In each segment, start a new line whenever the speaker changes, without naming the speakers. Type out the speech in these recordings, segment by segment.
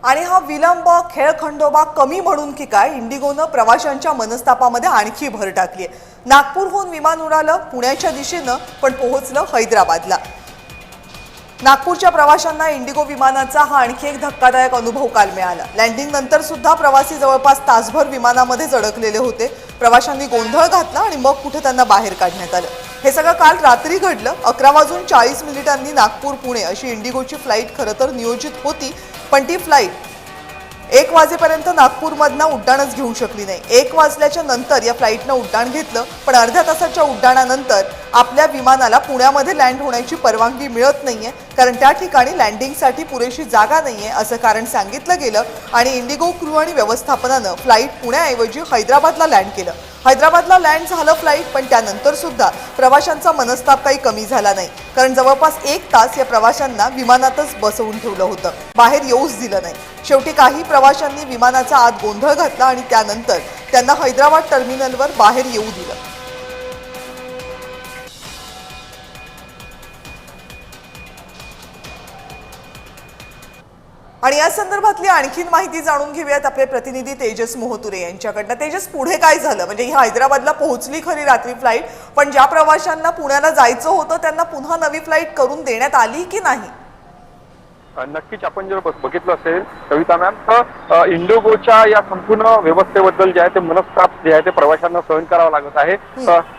आणि हा विलंब खेळखंडोबा कमी म्हणून की काय इंडिगोनं प्रवाशांच्या मनस्तापामध्ये आणखी भर टाकली आहे। नागपूरहून विमान उडालं पुण्याच्या दिशेनं पण पोहोचलं हैदराबादला। नागपूरच्या प्रवाशांना इंडिगो विमानाचा हा आणखी एक धक्कादायक अनुभव काल मिळाला। लँडिंग नंतर सुद्धा प्रवासी जवळपास तासभर विमानामध्ये अडकलेले होते। प्रवाशांनी गोंधळ घातला आणि मग कुठे त्यांना बाहेर काढण्यात आलं। हे सगळं काल रात्री घडलं। 11:40 नागपूर पुणे अशी इंडिगोची फ्लाइट खरं तर नियोजित होती, पण ती फ्लाइट 1 वाजेपर्यंत नागपूरमधनं उड्डाणच घेऊ शकली नाही। 1 वाजल्याच्या नंतर या फ्लाइटनं उड्डाण घेतलं, पण अर्ध्या तासाच्या उड्डाणानंतर आपल्या विमानाला पुण्यामध्ये लँड होण्याची परवानगी मिळत नाहीये, कारण त्या ठिकाणी लँडिंगसाठी पुरेशी जागा नाहीये असं कारण सांगितलं गेलं आणि इंडिगो क्रू आणि व्यवस्थापनानं फ्लाइट पुण्याऐवजी हैदराबादला लँड केलं। हैदराबादला लँड झालं फ्लाइट, पण त्यानंतर सुद्धा प्रवाशांचा मनस्ताप काही कमी झाला नाही, कारण जवळपास 1 तास या प्रवाशांना विमानातच बसवून ठेवलं होतं, बाहेर येऊच दिलं नाही। शेवटी काही प्रवाशांनी विमानाचा आत गोंधळ घातला आणि त्यानंतर त्यांना हैदराबाद टर्मिनलवर बाहेर येऊ दिलं। आणि या संदर्भातली आणखीन माहिती जाणून घेऊयात आपले प्रतिनिधी तेजस मोहतुरे यांच्याकडनं। तेजस, पुढे काय झालं? म्हणजे ही हैदराबादला पोहोचली खरी रात्री फ्लाइट, पण ज्या प्रवाशांना पुण्याला जायचं होतं त्यांना पुन्हा नवी फ्लाइट करून देण्यात आली की नाही?
नक्कीच आपण जर बघितलं असेल कविता मॅम, तर इंडिगोच्या या संपूर्ण व्यवस्थेबद्दल जे आहे ते मनस्ताप जे आहे ते प्रवाशांना सहन करावं लागत आहे।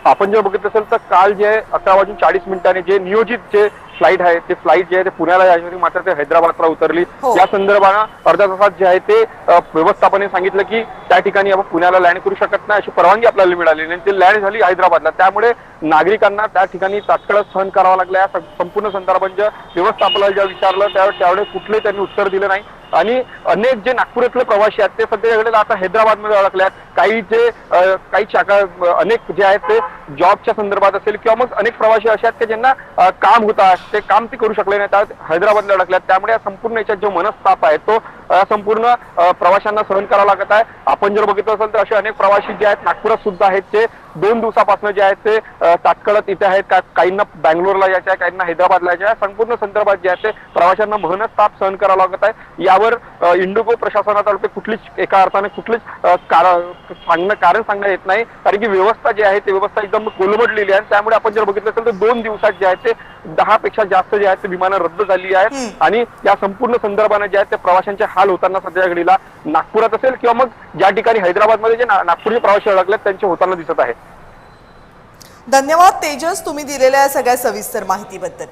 आपण जर बघितलं असेल तर काल जे 11:40 जे नियोजित जे फ्लाइट आहे ते फ्लाइट जे आहे ते पुण्याला यायची, मात्र ते हैदराबादला उतरली। या संदर्भानं अर्ध्या तासात जे आहे ते व्यवस्थापनाने सांगितलं की त्या ठिकाणी आपण पुण्याला लँड करू शकत नाही अशी परवानगी आपल्याला मिळाली आणि ते लँड झाली हैदराबादला। त्यामुळे नागरिकांना त्या ठिकाणी तात्काळ सहन करावं लागलं। या संपूर्ण संदर्भात व्यवस्थापनाला ज्या विचारलं त्यावेळेस कुठले त्यांनी उत्तर दिलं नाही आणि अनेक जे नागपुरातले प्रवासी आहेत ते सध्या वेळेला आता हैदराबादमध्ये अडकले आहेत। काही शाखा अनेक जे आहेत ते जॉबच्या संदर्भात असेल किंवा मग अनेक प्रवासी असे आहेत की ज्यांना काम होतं ते काम ते करू शकले नाही, त्यात हैदराबादला अडकल्यात। त्यामुळे संपूर्ण याच्यात जो मनस्ताप आहे तो संपूर्ण प्रवाशांना सहन करावा लागत आहे। आपण जर बघितलं असेल तर असे अनेक प्रवासी जे आहेत नागपुरात सुद्धा आहेत, ते 2 दिवसापासून जे आहेत ते तात्काळ इथे आहेत। काहींना बँगलोरला जायचं आहे, काहींना हैदराबादला जायचं आहे। संपूर्ण संदर्भात जे आहे ते प्रवाशांना मनस्ताप सहन करावा लागत आहे। यावर इंडिगो प्रशासनातर्फे कुठलीच एका अर्थाने कुठलीच कारण सांगण्यात येत नाही, कारण की व्यवस्था जी आहे ती व्यवस्था एकदम कोलमडलेली आहे। त्यामुळे आपण जर बघितलं असेल तर 2 दिवसात जे आहे ते 10 पेक्षा जास्त जे आहेत ते विमानं रद्द झाली आहेत आणि या संपूर्ण संदर्भाने जे आहेत ते प्रवाशांचे हाल होताना सध्या घडीला नागपुरात असेल किंवा मग ज्या ठिकाणी हैदराबादमध्ये जे नागपूरचे प्रवासी अडकलेत त्यांचे होताना दिसत आहे।
धन्यवाद तेजस, तुम्ही दिलेल्या सगळ्या सविस्तर माहितीबद्दल।